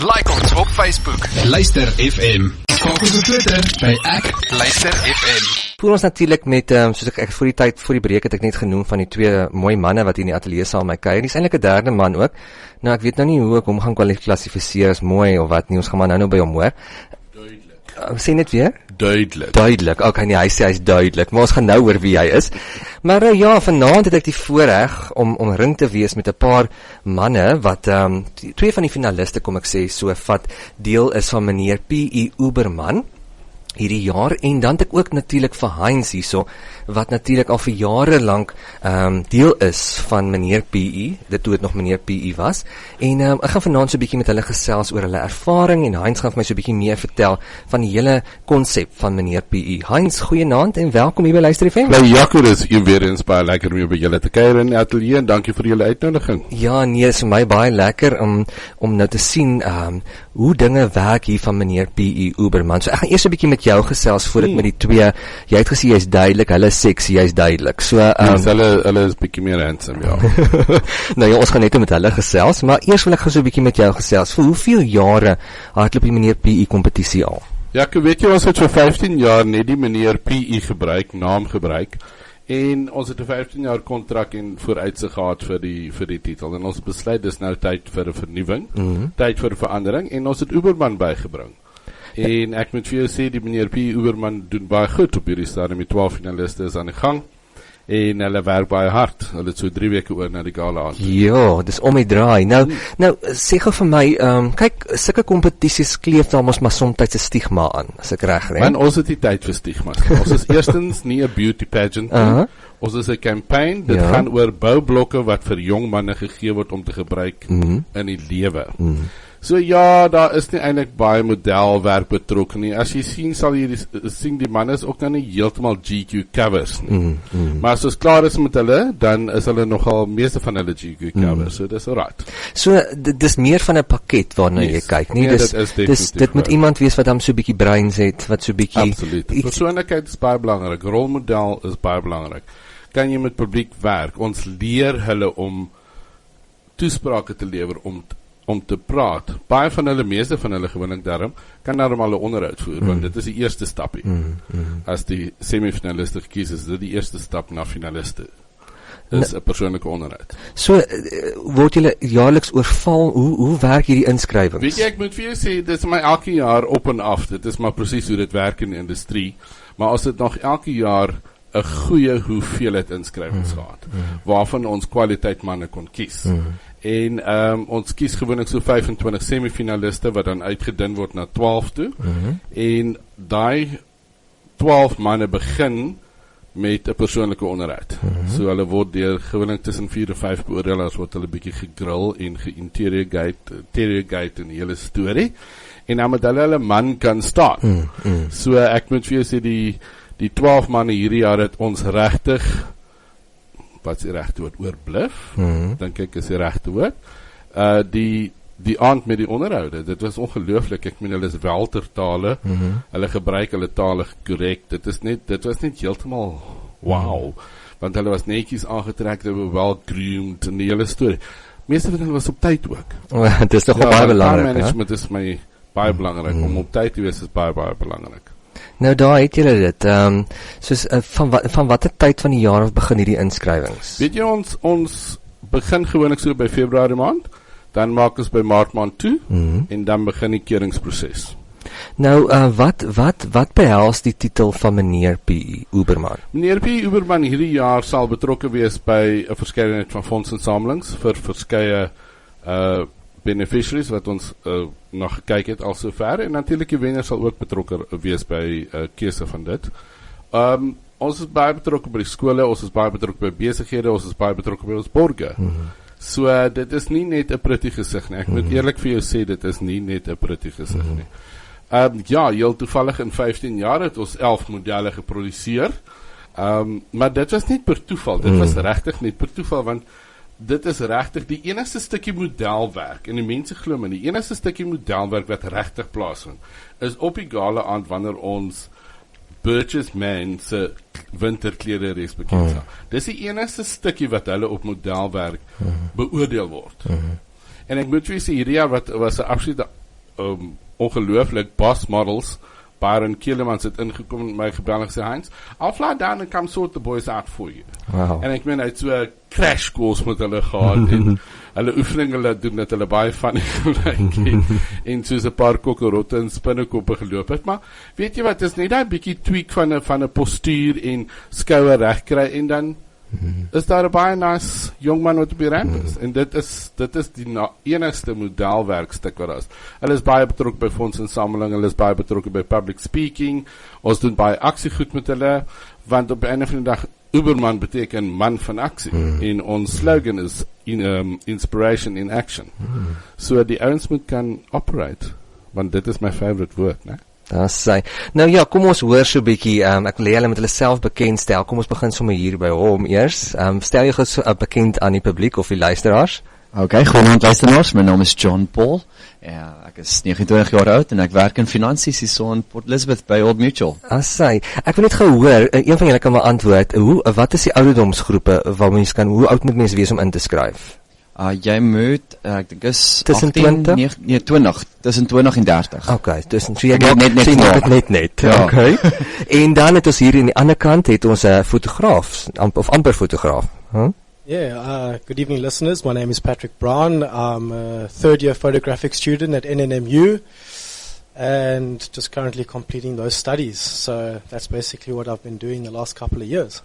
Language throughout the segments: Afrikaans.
Like ons op Facebook. Luister FM. Skakel op Twitter by Luister FM. Voer ons natuurlik met, soos ek voor die breek het ek net genoem van die twee mooi manne wat hier in die ateljee saam met my kuier. Die is eintlik 'n derde man ook. Nou ek weet nou nie hoe ek hom gaan klassifiseer as mooi of wat nie. Ons gaan maar nou by hom hoor. Sê net weer? Duidelik. Okay, nee, hy sê hy's duidelik, maar ons gaan nou hoor wie hy is. Maar ja, vanaand het ek die voorreg om ring te wees met 'n paar manne wat twee van die finaliste, kom ek sê, so vat deel is van meneer P.E. Uberman hierdie jaar, en dan het ek ook natuurlik vir Heinz hierso, wat natuurlik al vir jare lank deel is van meneer P.E., dit toe het nog meneer P.E. was, en ek gaan vanaand so 'n bietjie met hulle gesels oor hulle ervaring, en Heinz gaan vir my so 'n bietjie meer vertel van die hele konsep van meneer P.E. Heinz, goeienaand en welkom hier by Luister FM. Nou Jaco, dis weer eens baie lekker om by julle te kuier in die ateljee, en dankie vir julle uitnodiging. Ja, nee, is vir my baie lekker om nou te sien hoe dinge werk hier van meneer P.E. Uberman. So ek gaan eers 'n bietjie met jou gesels voordat met die twee. Jy het gesê jy's duidelik, hulle is sexy, jy's duidelik. So hulle is bietjie meer handsome, ja. Nou ja, ons gaan net met hulle gesels, maar eers wil ek so 'n bietjie met jou gesels. Vir hoeveel jare hardloop die meneer P.E. kompetisie al? Ja, ek weet jy, ons het vir 15 jaar net die meneer P.E. naam gebruik, en ons het 'n 15 jaar kontrak en vooruitsig gehad vir die titel, en ons besluit dis nou tyd vir 'n vernuwing, tyd vir 'n verandering, en ons het Uberman bygebring. En ek moet vir jou sê, die meneer P. Uberman doen baie goed op hierdie stadium, die 12 finaliste is aan die gang, en hulle werk baie hard. Hulle het so 3 weke oor na die gala aan. Ja, dis om die draai. Nou sê gou vir my, kyk, sulke kompetisies kleef dan mos maar soms 'n stigma aan, as ek reg is. Man, ons het nie tyd vir stigmas. Ons is eerstens nie 'n beauty pageant. Ons is 'n campaign, dit gaan oor boublokke wat vir jong manne gegee word om te gebruik in die lewe. So ja, daar is nie eintlik baie modelwerk betrokke nie. As jy sien, sal jy sien die manne is ook nou nie heeltemal GQ covers nie. Maar as ons klaar is met hulle, dan is hulle nogal meeste van hulle GQ covers, so dis alright. So dis meer van 'n pakket waarna jy kyk, nie? Dit moet iemand wees wat dan so 'n bietjie breins het, wat so 'n bietjie absoluut. Persoonlikheid is baie belangrik, rolmodel is baie belangrik. Kan jy met publiek werk? Ons leer hulle om toesprake te lewer, om te praat. Baie van hulle, meeste van hulle gewoonlik daarom, kan daarom al 'n onderhoud voer, want dit is die eerste stapie. As die semifinaliste gekies is dit die eerste stap na finaliste. Dis 'n persoonlike onderhoud. So, word julle jaarliks oorval, hoe werk hierdie inskrywings? Weet jy, ek moet vir jou sê, dit is my elke jaar op en af, dit is maar presies hoe dit werk in die industrie, maar as dit nog elke jaar 'n goeie hoeveelheid inskrywings gehad, waarvan ons kwaliteit manne kon kies. En ons kies gewoonlik so 25 semifinaliste wat dan uitgedun word na 12 toe. En daai 12 manne begin met 'n persoonlike onderhoud. So hulle word deur gewoonlik tussen 4 en 5 beoordelaars word hulle bietjie gegrill en geïnterrogate in die hele storie. En dan moet hulle man kan staan. So ek moet vir jou sê die 12 manne hierdie jaar het ons regtig, wat is die regte woord, oorbluf, dink ek is die regte woord, die aand met die onderhoude, dit was ongelooflik, ek meen hulle is weltertale, hulle gebruik hulle tale korrek, dit was net heeltemal wow, want hulle was netjies aangetrek, hulle was well groomed in die hele storie, meeste van hulle was op tyd ook. Het is toch baie belangrik, management is my baie belangrik, om op tyd te wees is baie belangrik. Nou daar het julle dit, soos van watter tyd van die jaar af begin hierdie inskrywings? Weet jy, ons begin gewoonlik so by Februarie maand, dan maak ons by Maart maand toe, en dan begin die keuringsproses. Nou, wat behels die titel van meneer P.E. Uberman? Meneer P.E. Uberman hierdie jaar sal betrokke wees by 'n verskeidenheid van fondsinsamelings vir verskeie beneficiaries wat ons nog gekyk het al sover, en natuurlik die wenner sal ook betrokke wees by keuse van dit. Ons is baie betrokke by die skole, ons is baie betrokke by besighede, ons is baie betrokke by ons borge. So dit is nie net 'n pretty gesig nie. Ek moet eerlik vir jou sê, dit is nie net 'n pretty gesig nie. Ja, heel toevallig in 15 jaar het ons 11 modelle geproduseer, maar dit was niet per toeval, dit was regtig niet per toeval, want dit is regtig die enigste stukkie modelwerk, en die mense glo my, die enigste stukkie modelwerk wat regtig plaasvind, is op die gala aand wanneer ons Burgess Man se winterklere reeks bekend staan. Dis die enigste stukkie wat hulle op modelwerk beoordeel word. En ek moet vir sê, hierdie jaar was 'n absolute ongelooflik boss models. Byron Kielemans het ingekom en my gebel en gesê, Heinz, I'll fly down and come sort the boys out for you. Wow. En ek meen, hy het so crash course met hulle gehad en hulle oefening hulle doen dat hulle baie van die gelijk en soos 'n paar kokkerotte en spinnekoppe geloop het, maar weet jy wat, is net daai bietjie tweak van 'n postuur en skouer reg kry en dan is daar 'n baie nice jong man wat op die ramp is. En dit is die enigste modelwerkstuk wat daar is. Hulle is baie betrokke by fondsinsameling, hulle is baie betrokke by public speaking, ons doen baie aksiegoed met hulle, want op die einde van die dag, Uberman beteken man van aksie, en ons slogan is inspiration in action. So die ouens moet kan operate, want dit is my favorite woord, né? Daar sê. Nou ja, kom ons hoor so 'n bietjie, ek wil hê hulle moet hulle self bekendstel. Kom ons begin sommer hier by hom eers. Stel jou gou bekend aan die publiek of die luisteraars. Okay, goeienaand luisteraars, my naam is John Paul. Ek is 29 jaar oud en ek werk in finansies hier in Port Elizabeth by Old Mutual. Sê. Ek wil net gehoor, een van julle kan maar antwoord, wat is die ouderdomsgroepe waarmee jy kan, hoe oud moet mens wees om in te skryf? Jy moet, ek dink is tussen 18, 20? Nee, 20, tussen 20 en 30. Okay, tussen, so jy net. Ja. Okay. En dan het ons hier aan die ander kant, het ons 'n fotograaf, of amper fotograaf. Huh? Yeah, good evening listeners. My name is Patrick Brown. I'm a third year photographic student at NNMU and just currently completing those studies. So that's basically what I've been doing the last couple of years.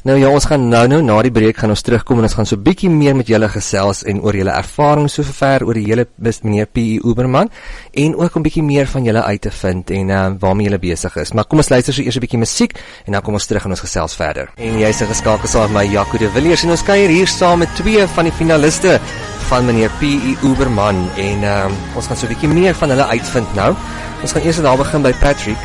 Nou ja, ons gaan nou na die breek gaan ons terugkom en ons gaan so bietjie meer met julle gesels en oor julle ervaring sover oor die hele meneer P.E. Uberman en ook 'n bietjie meer van julle uit te vind en waarmee julle besig is. Maar kom ons luister so eers 'n bietjie musiek en dan kom ons terug en ons gesels verder. En jy's geskakel saam met my Jaco de Villiers en ons kuier hier saam met twee van die finaliste van meneer P.E. Uberman en ons gaan so 'n bietjie meer van hulle uitvind nou. Ons gaan eers daar begin by Patrick.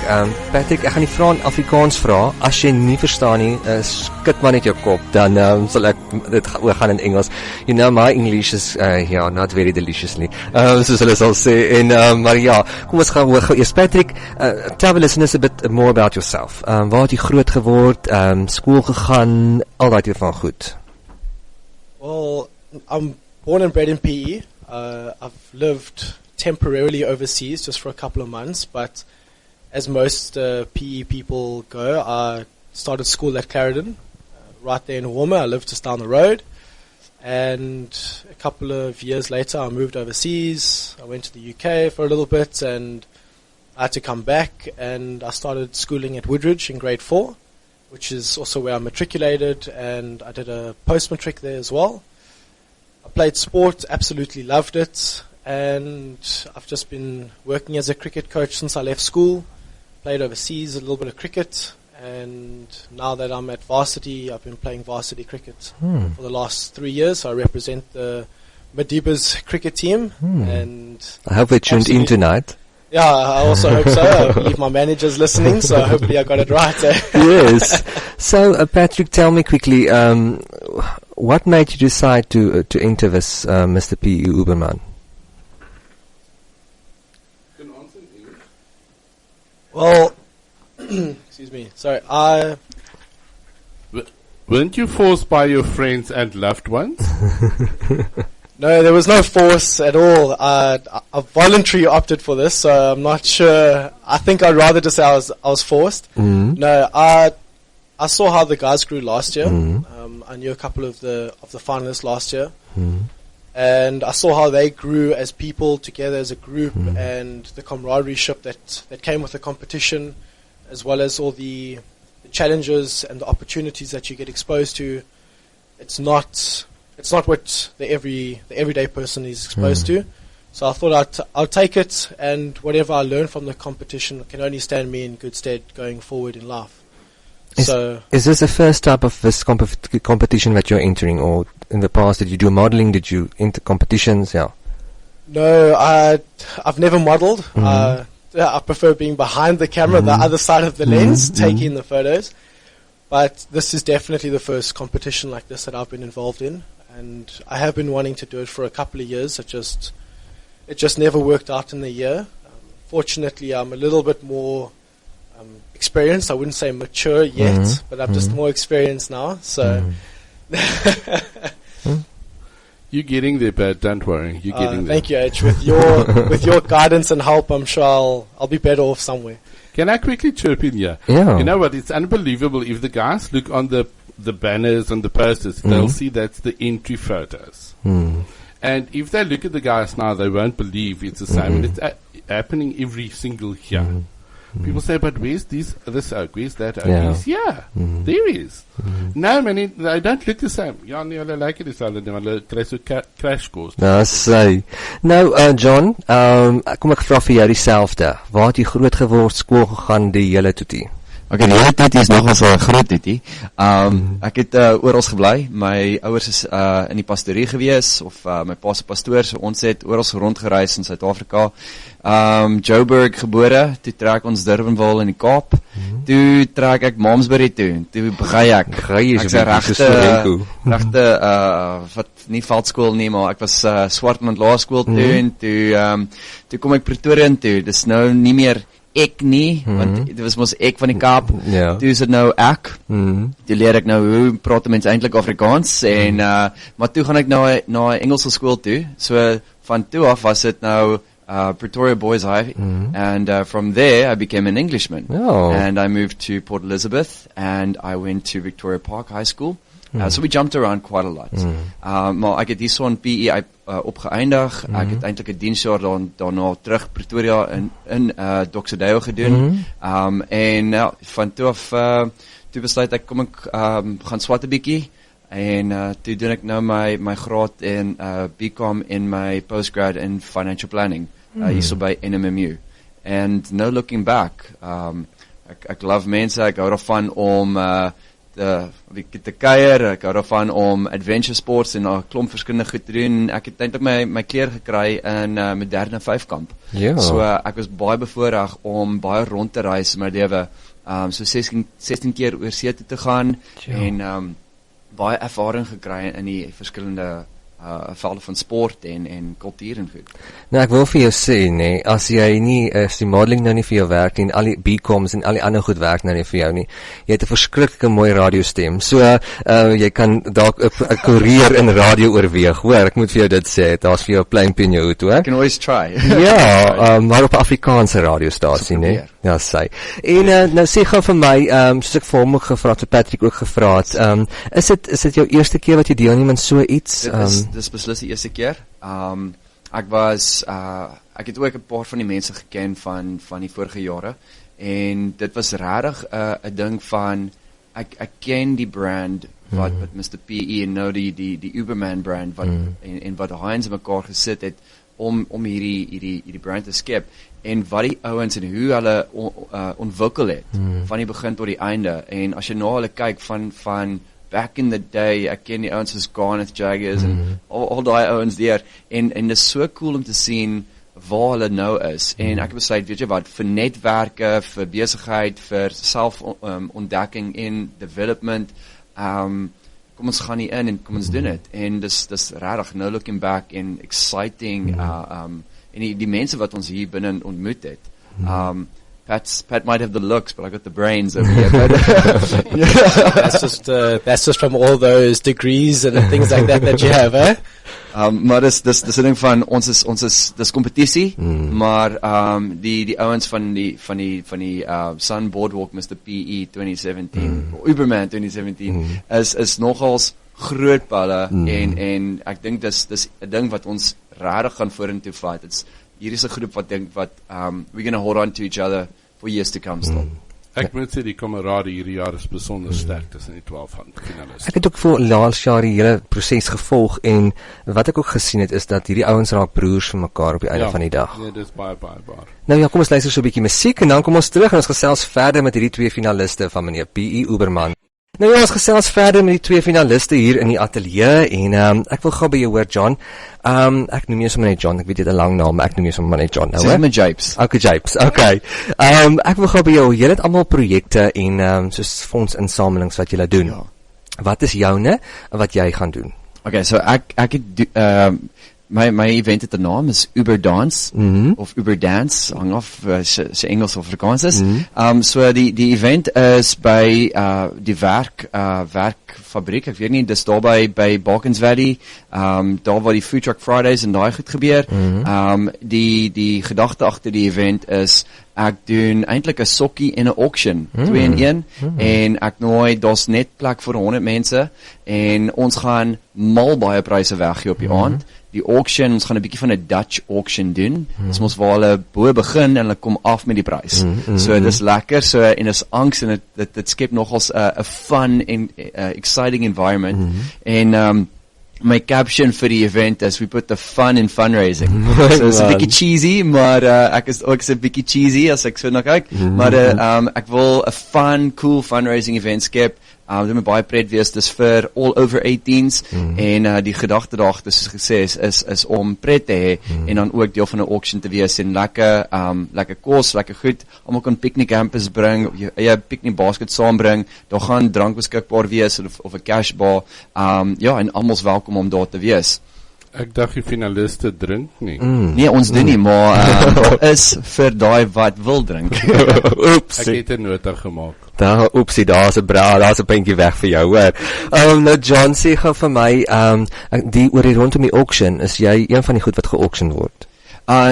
Patrick, ek gaan die vraag in Afrikaans vra. As jy nie verstaan nie, skud maar net jou kop, dan sal ek dit gaan in Engels. You know, my English is not very deliciously. Soos hulle sal sê. En maar ja, kom ons gaan hoor gou eers Patrick. Tell the listeners a bit more about yourself. Waar het jy groot geword? Skool gegaan, al daai tipe van goed. Well, I'm born and bred in PE. I've lived temporarily overseas just for a couple of months, but as most PE people go, I started school at Clarendon, right there in Hoorma. I lived just down the road, and a couple of years later I moved overseas. I went to the UK for a little bit and I had to come back, and I started schooling at Woodridge in grade 4, which is also where I matriculated, and I did a post-matric there as well. I played sport, absolutely loved it. And I've just been working as a cricket coach since I left school. Played overseas a little bit of cricket, and now that I'm at varsity, I've been playing varsity cricket for the last 3 years. So I represent the Madibas cricket team, and I hope they tuned in tonight. Yeah, I also hope so. I believe my manager's listening, so hopefully I got it right. Yes. So, Patrick, tell me quickly, what made you decide to enter this Mr. P.E. Uberman? Well, excuse me. Sorry, Weren't you forced by your friends and loved ones? No, there was no force at all. I voluntarily opted for this, so I'm not sure. I think I'd rather just say I was forced. No, I saw how the guys grew last year. I knew a couple of the finalists last year. And I saw how they grew as people together as a group, and the camaraderie that came with the competition, as well as all the challenges and the opportunities that you get exposed to. It's not what the everyday person is exposed to. So I thought I'll take it, and whatever I learn from the competition can only stand me in good stead going forward in life. Is this the first type of this competition that you're entering, or in the past did you do modeling? Did you enter competitions? Yeah. No, I've never modeled. I prefer being behind the camera, the other side of the lens, taking the photos. But this is definitely the first competition like this that I've been involved in, and I have been wanting to do it for a couple of years. It just never worked out in the year. Fortunately, I'm a little bit more experienced. I wouldn't say mature yet, but I'm just more experienced now. So, You're getting there, Pat. Don't worry. You're getting there. Thank you, H. With your guidance and help, I'm sure I'll be better off somewhere. Can I quickly chirp in here? Yeah. You know what? It's unbelievable. If the guys look on the banners and the posters, they'll see that's the entry photos. And if they look at the guys now, they won't believe it's the same. And it's happening every single year. People say, but where's this oak? Where's that oak? Yeah. He's here. There is. No, man, they don't look the same. Ja, nee, hulle lyk nie dieselfde nie, want hulle kry so crash course. Sy. Nou, John, kom ek vra vir jou dieselfde. Waar het jy groot geword, skool gegaan, die hele toetie? Okay, die hele toetie is nogal so 'n groot toetie. Ek het oral gebly. My ouers is in die pastorie gewees, of my pa se pastoor, so ons het oral rondgereis in Suid-Afrika. Joburg gebore, toe trek ons Durbanville in die Kaap. Toe trek ek Malmesbury toe begin ek. Ek's 'n regte wat nie veldskool nie, maar ek was Swartland Laerskool toe en toe kom ek Pretoria toe. Dis nou nie meer ek nie, want dit was mos ek van die Kaap. Toe is dit nou ek. Toe leer ek nou hoe praat mense eintlik Afrikaans en maar toe gaan ek na 'n Engelse skool toe. So van toe af was dit nou Pretoria Boys High, and from there I became an Englishman. And I moved to Port Elizabeth, and I went to Victoria Park High School. So we jumped around quite a lot. Maar ek het hier so in PE opgeëindig. Ek het eintlik 'n diensjaar daarna terug Pretoria in Doxodeo gedoen. En van toe af toe besluit ek kom ek gaan swat 'n bietjie. En toe doen ek nou my graad in BCom in my postgrad in financial planning hierso by NMMU. And no looking back. Ek love mense, ek hou daarvan om te kuier, ek hou daarvan om adventure sports en 'n klomp verskillende goed te doen. Ek het eintlik my kleur gekry in moderne vyfkamp. So ek was baie bevoorreg om baie rond te reis in my lewe. So 16 keer oor see toe te gaan en baie ervaring gekry in die verskillende velde van sport en kultuur en goed. Nou ek wil vir jou sê, nee, as die modeling nou nie vir jou werk nie, en al die BComs en al die ander goed werk nou nie vir jou nie, jy het 'n verskriklike mooi radiostem, so jy kan dalk 'n koerier in radio oorweeg, hoor, ek moet vir jou dit sê, daar's vir jou 'n pleintjie in jou hoed, hoor. You can always try. Ja, maar op 'n Afrikaanse radiostasie, nee. Ja, sy. En nou sê gou vir my, soos ek vir hom ook gevra het, so Patrick ook gevra het, is dit jou eerste keer wat jy deelneem aan so iets? Dis beslis die eerste keer. Ek het ook 'n paar van die mense geken van die vorige jare en dit was regtig 'n ding van ek ken die brand wat Mr. PE en nou die Uberman brand wat en wat Heinz in mekaar gesit het om hierdie brand te skep en wat die ouens en hoe hulle ontwikkel het van die begin tot die einde. En as jy na hulle kyk van back in the day, ek ken die ouens soos Garnet Jaggers en al die ouens daar en dit is so cool om te sien waar hulle nou is. En ek besluit, weet jy wat, vir netwerke, vir besigheid, vir selfontdekking en development, kom ons gaan nie in en kom ons doen dit. En dis regtig no looking back en exciting en die mense wat ons hier binne ontmoet het. Pat might have the looks, but I got the brains over here. That's just from all those degrees and things like that you have, eh? Maar dis 'n ding van ons is dis kompetisie, maar die ouens van die Sun Boardwalk Mr. PE 2017 Uberman 2017 is nogals groot balle en ek dink dis 'n ding wat ons regtig gaan vorentoe vat. Hier is 'n groep wat dink wat we're going to hold on to each other for years to come still. Ek moet sê die kamerade hierdie jaar is besonder sterk tussen die 12 finaliste. Ek het ook vir laas jaar die hele proses gevolg en wat ek ook gesien het is dat hierdie ouens raak broers vir mekaar op die einde van die dag. Ja, dis baie baie. Nou ja, kom ons luister so 'n bietjie musiek en dan kom ons terug en ons gesels verder met hierdie twee finaliste van meneer PE Uberman. Nou ja, ons gesels verder met die twee finaliste hier in die ateljee en ek wil gou by jou hoor, John. Ek noem jou sommer net John, ek weet jy het 'n lang naam, maar ek noem jou sommer net John nou, hè? Sê my Japes. Okay, Japes. Okay. Ek wil gou by jou, jy het almal projekte en soos fondsinsamelings wat jy doen. Ja. Wat is joune en wat jy gaan doen? Okay, so ek het my event het 'n naam is Uberdance of Uberdance, hang af se Engels of Afrikaans is. So die event is by die werkfabriek. Ek weet nie, dis daar by Balkans Valley. Daar waar die Food Truck Fridays en daai goed gebeur. Die gedagte agter die event is ek doen eintlik 'n sokkie en 'n auction, 2 in 1 en ek nooi daar's net plek vir 100 mense en ons gaan mal baie pryse weggee op die aand. Die auction, ons gaan 'n bietjie van 'n Dutch auction doen. Dis mos waar hulle bo begin en hulle kom af met die prys. So dis lekker, so en is angs en dit skep nogals 'n fun en exciting environment. En my caption vir die event is we put the fun in fundraising. So it's a bietjie cheesy, maar ek is ook 'n bietjie cheesy as ek so na kyk, maar ek wil 'n fun, cool fundraising event skep. Dit moet baie pret wees, dis vir all over 18s en die gedagte daar, soos gesê is om pret te hê en dan ook deel van 'n auction te wees en lekker kos, lekker goed. Almal kan picnic hampers bring, jy picnic basket saambring. Daar gaan drank beskikbaar wees of 'n cash bar. En almal's welkom om daar te wees. Ek dink die finaliste drink nie. Nee, ons doen nie, maar daar is vir daai wat wil drink. Oeps. Ek het 'n nota gemaak. Oepsie, daar's 'n puntjie weg vir jou, hoor. Nou John, sê gou vir my, die oor die rondom die auction, is jy een van die goed wat ge-auction word?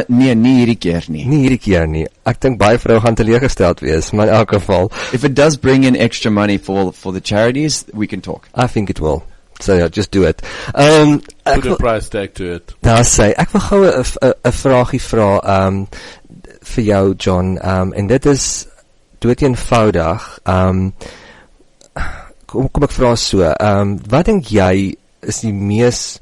Nee, nie hierdie keer nie. Nie hierdie keer nie. Ek dink baie vroue gaan teleurgesteld wees, maar in elk geval, If it does bring in extra money for the charities, we can talk. I think it will. So yeah, just do it. Put a price tag to it. Daar sê, ek wil gou 'n vraagie vra vir jou John, en dit is dood eenvoudig. Kom ek vra so, wat dink jy is die mees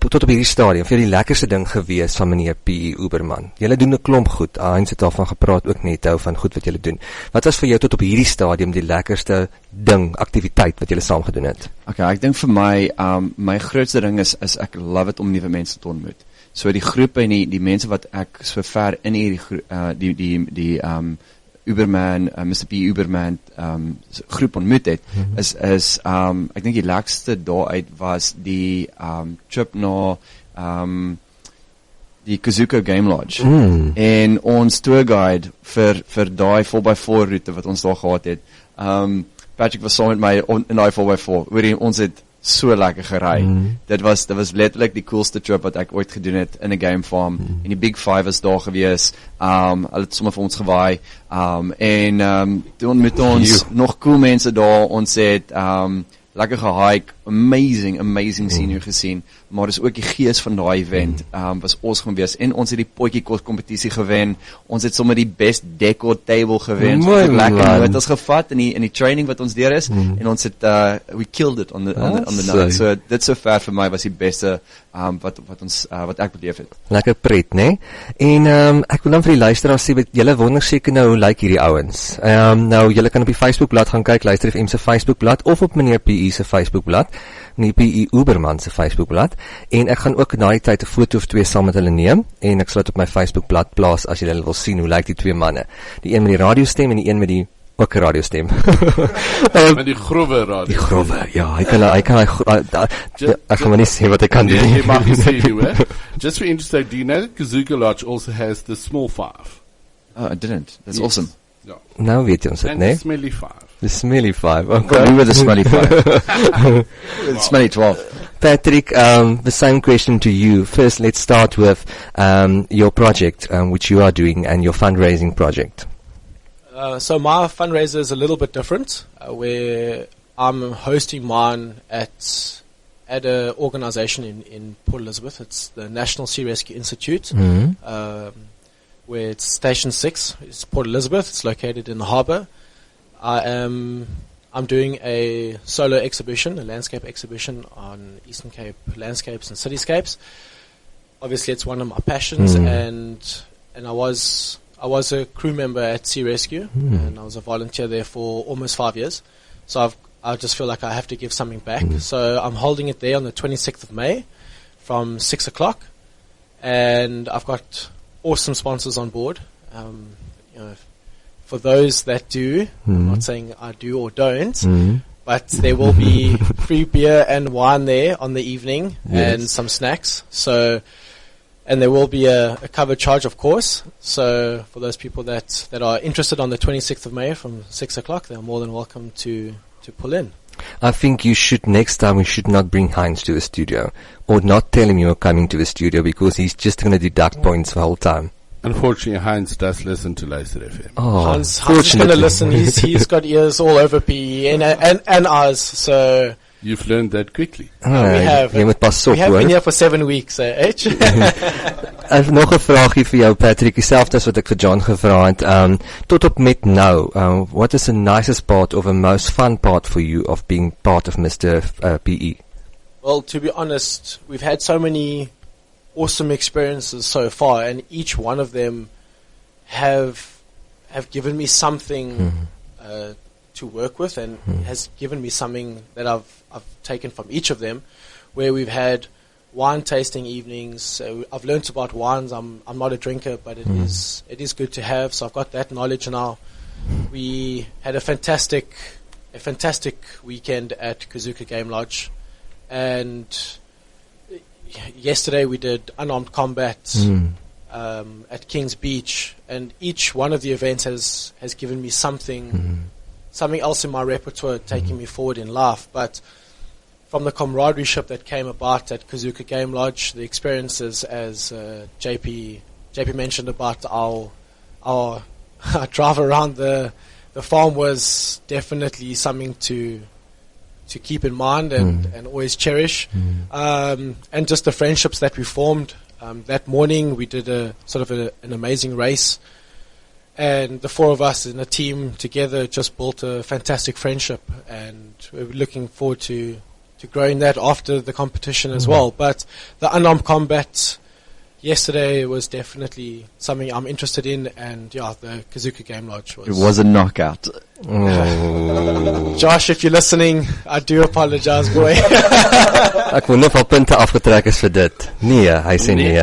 tot op hierdie stadium vir die lekkerste ding gewees van meneer P.E. Uberman? Julle doen 'n klomp goed. Heinz het daarvan gepraat ook net van goed wat julle doen. Wat was vir jou tot op hierdie stadium die lekkerste ding, aktiwiteit wat julle saam gedoen het? Okay, ek dink vir my my grootste ding is ek love dit om nuwe mense te ontmoet. So die groepe en die mense wat ek so ver in hierdie die Uberman, Mr. P. Uberman groep ontmoet het, is ek dink die lekkerste daaruit was die trip na die Kazuko Game Lodge. En ons tourguide vir daai 4x4 route wat ons daar gehad het, Patrick was saam met my in daai 4x4. Ons het so lekker gery. Dit was letterlik die coolste trip wat ek ooit gedoen het in 'n game farm. En die Big Five is daar gewees. Hulle het sommer vir ons gewaai. Toen met ons nog cool mense daar. Ons het lekker gehike, amazing scenery gesien, maar dis ook die gees van daai event, was awesome gewees, en ons het die potjie kos kompetisie gewen, ons het sommer die best decor table gewen, so lekker notas gevat in die training wat ons deur is, en ons het, we killed it on the night, so dit so ver vir my was die beste, wat ek beleef het. Lekker pret, né? En ek wil dan vir die luisteraars sê, julle wonder seker nou hoe lyk hierdie ouens. Nou julle kan op die Facebookblad gaan kyk, Luister FM se Facebookblad, of op meneer P.E. se Facebookblad, meneer P.E. Uberman se Facebookblad, en ek gaan ook na die tyd 'n foto of 2 saam met hulle neem, en ek sal dit op my Facebookblad plaas as julle wil sien hoe lyk die 2 manne. Die een met die radiostem en die een met die ook 'n radiostem. Met die grove radio. Die grove, ja, hy kan ek gaan maar nie sê wat ek kan doen. Jy mag nie sê nie, hè? Just for interesting, do you know that Kazuko Lodge also has the small 5? I didn't. That's awesome. Ja. Nou weet jy ons dit, And né? the smelly 5. The smelly 5, okay. We were the smelly 5. The smelly 12. Patrick, the same question to you. First, let's start with your project, which you are doing, and your fundraising project. So my fundraiser is a little bit different, where I'm hosting mine at an organization in Port Elizabeth. It's the National Sea Rescue Institute, where it's Station 6. It's Port Elizabeth. It's located in the harbour. I'm doing a solo exhibition, a landscape exhibition on Eastern Cape landscapes and cityscapes. Obviously, it's one of my passions, and I was a crew member at Sea Rescue, and I was a volunteer there for almost 5 years. So I just feel like I have to give something back. So I'm holding it there on the 26th of May from 6 o'clock, and I've got awesome sponsors on board. For those that do, I'm not saying I do or don't, but there will be free beer and wine there on the evening Yes. and some snacks. So, and there will be a covered charge, of course. So for those people that are interested on the 26th of May from 6 o'clock, they're more than welcome to pull in. I think next time we should not bring Heinz to the studio, or not tell him you're coming to the studio, because he's just going to deduct points the whole time. Unfortunately, Heinz does listen to Luister FM. Oh, Hans is going to fortunately. listen. He's got ears all over PE and ours. So You've learned that quickly. we have. Jy moet pas op, We have hoor. been here for 7 weeks, H. Ek het nog 'n vraagie vir jou, Patrick, dieselfde as wat ek vir John gevra het. Tot op met nou, what is the nicest part or the most fun part for you of being part of Mr. PE? Well, to be honest, we've had so many awesome experiences so far, and each one of them have given me something to work with, and has given me something that I've taken from each of them. Where we've had wine tasting evenings, I've learnt about wines. I'm not a drinker, but it is good to have. So I've got that knowledge now. We had a fantastic weekend at Kazuka Game Lodge, and yesterday we did unarmed combat at Kings Beach, and each one of the events has given me something else in my repertoire, taking me forward in life. But from the camaraderie that came about at Kazuka Game Lodge, the experiences, as JP mentioned about our drive around the farm, was definitely something to keep in mind and always cherish. And just the friendships that we formed. That morning we did a sort of an amazing race, and the four of us in a team together just built a fantastic friendship, and we're looking forward to growing that after the competition as well. But the unarmed combat yesterday was definitely something I'm interested in, and the Kazuka Game Lodge was. It was a knockout. Josh, if you're listening, I do apologize, boy. Ek wonder of al punte afgetrek is vir dit. Nee, hy sê nee.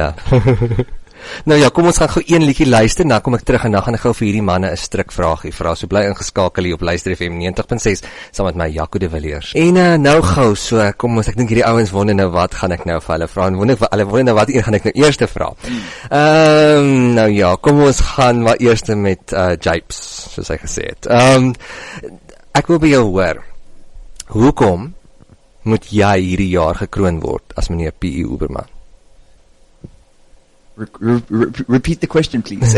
Nou ja, kom ons gaan gou een liedjie luister, dan kom ek terug en dan gaan ek gou vir hierdie manne 'n strikvraagie vra. So bly ingeskakel hier op Luister FM 90.6 saam met my Jaco de Villiers. En nou gou, so kom ons, ek dink hierdie ouens wonder nou wat gaan ek nou vir hulle vra, en hulle wonder nou wat een gaan ek nou eers vra. Nou ja, kom ons gaan maar eers met Japes, soos hy gesê het. Ek wil by jou hoor, hoekom moet jy hierdie jaar gekroon word as meneer P.E. Uberman? Repeat the question, please.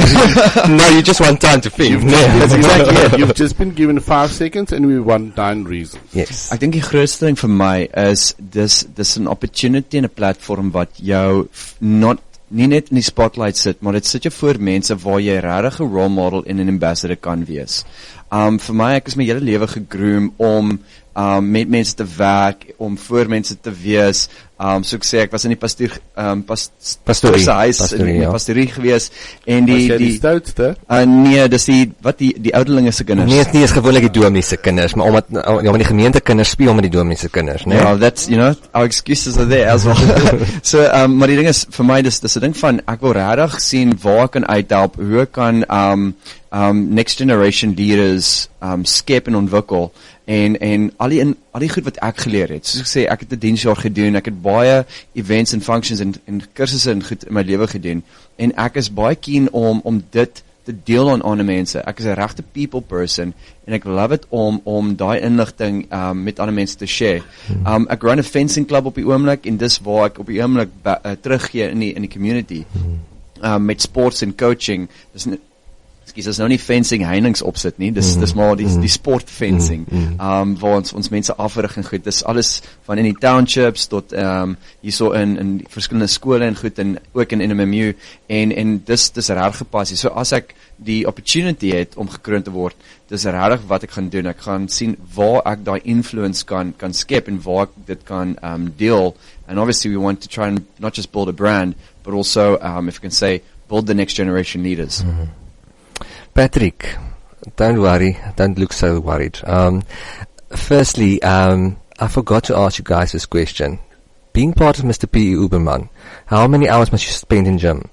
No, you just want time to think. That's exactly it. You've just been given 5 seconds and we want 9 reasons. Yes. Ek dink die grootste ding vir my is dis 'n opportunity en 'n platform wat jou nie net in die spotlight sit, maar dit sit jou voor mense waar jy regtig 'n role model en 'n ambassador kan wees. Vir my, ek is my hele lewe gegroom om met mense te werk, om voor mense te wees. So ek sê, ek was in die pastorie huis, in die pastorie gewees, en Was jy die stoutste? nee, dis die ouderlinge se kinders. Nee, nie is gewoonlik die dominee se kinders, maar omdat die gemeente kinders speel met die dominee se kinders, né? Yeah, that's, our excuses are there as well. So, maar die ding is, vir my, dis 'n ding van, ek wil regtig sien waar ek kan uithelp, hoe ek kan next generation leaders skep en ontwikkel, en al die goed wat ek geleer het. Soos ek sê, ek het 'n diensjaar gedoen, ek het baie events en functions en kursusse en goed in my lewe gedoen, en ek is baie keen om dit te deel aan ander mense. Ek is 'n regte people person, en ek love it om daai inligting met ander mense te share. Ek run 'n fencing club op die oomblik, en dis waar ek op die oomblik teruggee in die community. Met sports en coaching. Dis nou nie fencing heininge opsit nie, dis maar die sport fencing, waar ons mense afrig en goed, dis alles van in die townships tot hierso in verskillende skole en goed, en ook in MMU, en dis reg gepassie. So as ek die opportunity het om gekroon te word, dis reg wat ek gaan doen. Ek gaan sien waar ek daai influence kan skep, en waar ek dit kan deel, and obviously we want to try and not just build a brand, but also, if you can say, build the next generation leaders. Patrick, don't worry, don't look so worried. Firstly, I forgot to ask you guys this question. Being part of Mr. P.E. Uberman, how many hours must you spend in gym?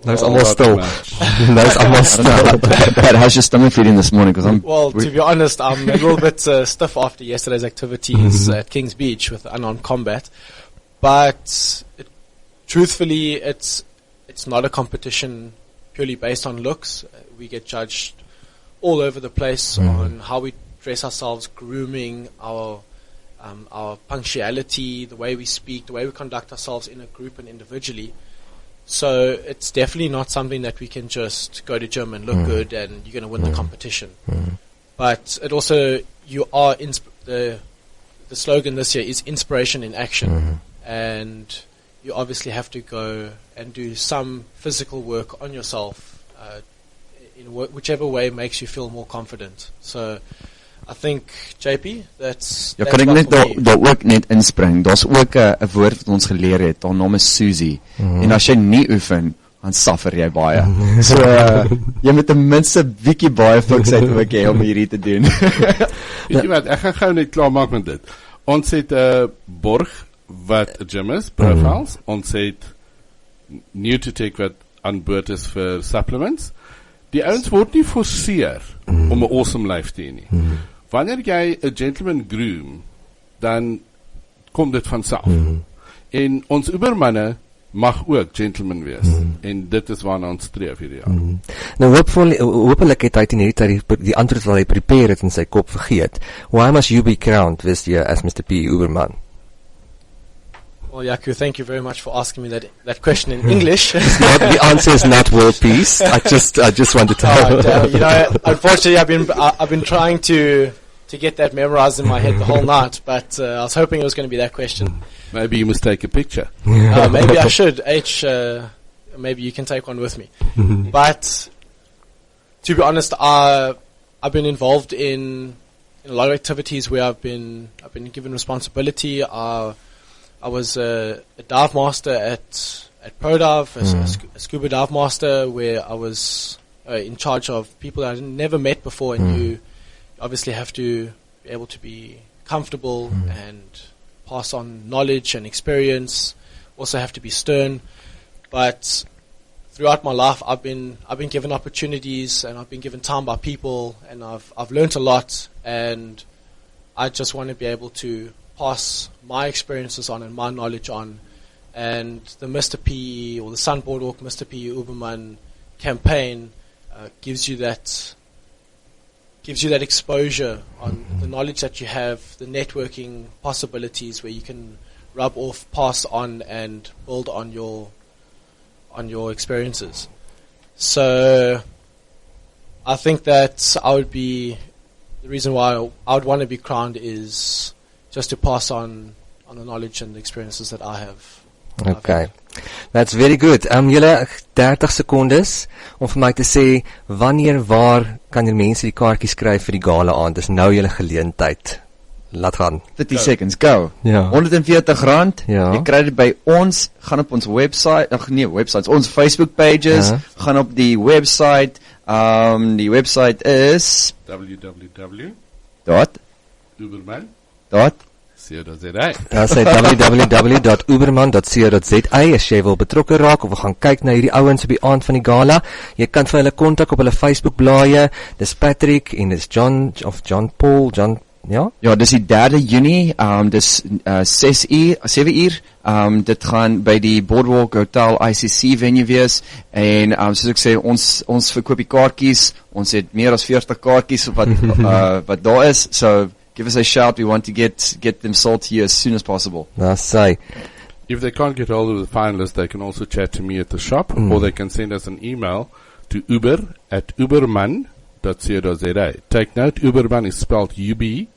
Nou is almal stil. Nou is almal stil. Pat, how's your stomach feeling this morning? Because Well, to be honest, I'm a little bit stiff after yesterday's activities at King's Beach with unarmed combat. But truthfully, it's not a competition purely based on looks. We get judged all over the place on how we dress ourselves, grooming, our punctuality, the way we speak, the way we conduct ourselves in a group and individually. So it's definitely not something that we can just go to gym and look good and you're going to win the competition. But it also, you are, the slogan this year is inspiration in action. And you obviously have to go and do some physical work on yourself in whichever way makes you feel more confident. So I think, JP, that's ja, kan ek net daar ook net inspring. Daar's ook 'n woord wat ons geleer het. Haar naam is Susie. En as jy nie oefen, dan suffer jy baie. So jy moet ten minste bietjie baie fiksheid ook hê om hierdie te doen. Weet jy wat, ek gaan gou net klaar maak met dit. Ons het 'n borg wat 'n gym is, Profiles. Ons het Nutritech wat aan boord is vir supplements. Die ouens word nie forceer om 'n awesome life te hê nie. Wanneer jy 'n gentleman groom, dan kom dit van self. En ons Ubermanne mag ook gentleman wees. En dit is waarna ons streef hierdie jaar. Nou hopelik het hy in hierdie tyd die antwoord wat hy prepare het in sy kop vergeet. Why must you be crowned this year as Mr. P. Uberman? Well, Yaku, thank you very much for asking me that question in English. The answer is not world peace. I just wanted to unfortunately, I've been trying to get that memorized in my head the whole night, but I was hoping it was going to be that question. Maybe you must take a picture. Maybe I should. Maybe you can take one with me. But to be honest, I've been involved in a lot of activities where I've been given responsibility. I was a dive master at ProDive, a scuba dive master, where I was in charge of people that I'd never met before, and you obviously have to be able to be comfortable and pass on knowledge and experience. Also have to be stern. But throughout my life, I've been given opportunities and I've been given time by people, and I've learnt a lot, and I just want to be able to pass my experiences on and my knowledge on. And the Mr. P or the Sun Boardwalk Mr. P Uberman campaign gives you that exposure on the knowledge that you have, the networking possibilities where you can rub off, pass on, and build on your experiences. So I think that the reason why I would want to be crowned is just to pass on the knowledge and the experiences that I have. Okay. That's very good. Julle 30 sekondes om vir my te sê waar kan die mense die kaartjies kry vir die gala aand? Dis nou julle geleentheid. Laat gaan. 30 seconds, go. Ja. R140. Ja. Jy kry dit by ons, gaan op ons website, ons Facebook pages, gaan op die website. Die website is www.uberman.co.za. Daar sê www.uberman.co.za as jy wil betrokke raak of we gaan kyk na hierdie ouens op die aand van die gala. Jy kan vir hulle kontak op hulle Facebook blaaie. Dis Patrick en dis John Paul. Ja, dis die 3 Junie, dis 7 uur, dit gaan by die Boardwalk Hotel ICC venue wees, en soos ek sê, ons verkoop die kaartjies, ons het meer as 40 kaartjies wat daar is, so give us a shout, we want to get them sold here as soon as possible. That's say. If they can't get hold of the finalists, they can also chat to me at the shop, or they can send us an email to uber@uberman.co.za. Take note, Uberman is spelled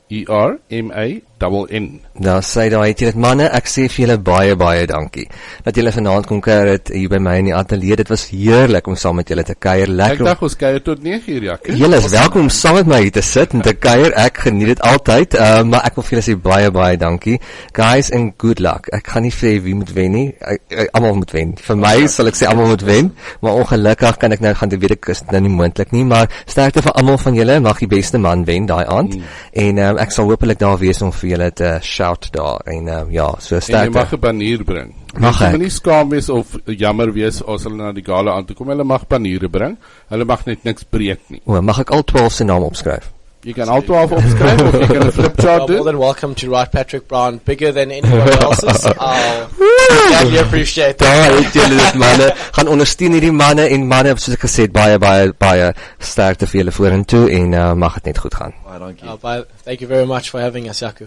UBERMANN. Nou sê daar het jy dit manne, ek sê vir julle baie dankie dat julle vanaand kom kuier het hier by my in die ateljee. Dit was heerlik om saam met julle te kuier. Lekker. Ek dink ons kuier tot 9 uur, Jacques. Julle is welkom om saam met my hier te sit en te kuier. Ek geniet dit altyd. Maar ek wil vir julle sê baie dankie. Guys, and good luck. Ek gaan nie sê wie moet wen nie. Almal moet wen. Vir my sal ek sê almal moet wen, maar ongelukkig kan ek nou gaan weet ek is nou nie moontlik nie, maar sterkte vir almal van julle. Mag die beste man wen daai aand. En ek sal hopelik daar wees om vir julle te shout daar en ja, so En jy sterkte. mag 'n banier bring. Mag Jy ek? moet nie skaam wees of jammer wees as hulle na die gala aan toe kom. Hulle mag baniere bring. Hulle mag net niks breek nie. O, mag ek al 12 se naam opskryf? Jy kan al 12 opskryf of jy kan 'n flipchart You're more doen. than welcome to write Patrick Brown bigger than anyone else's. I'll gladly appreciate that. Daar het julle dit manne, gaan ondersteun hierdie manne en manne soos ek gesê het baie sterkte vir julle vorentoe en mag dit net goed gaan. Baie dankie. Thank you very much for having us, Yaku.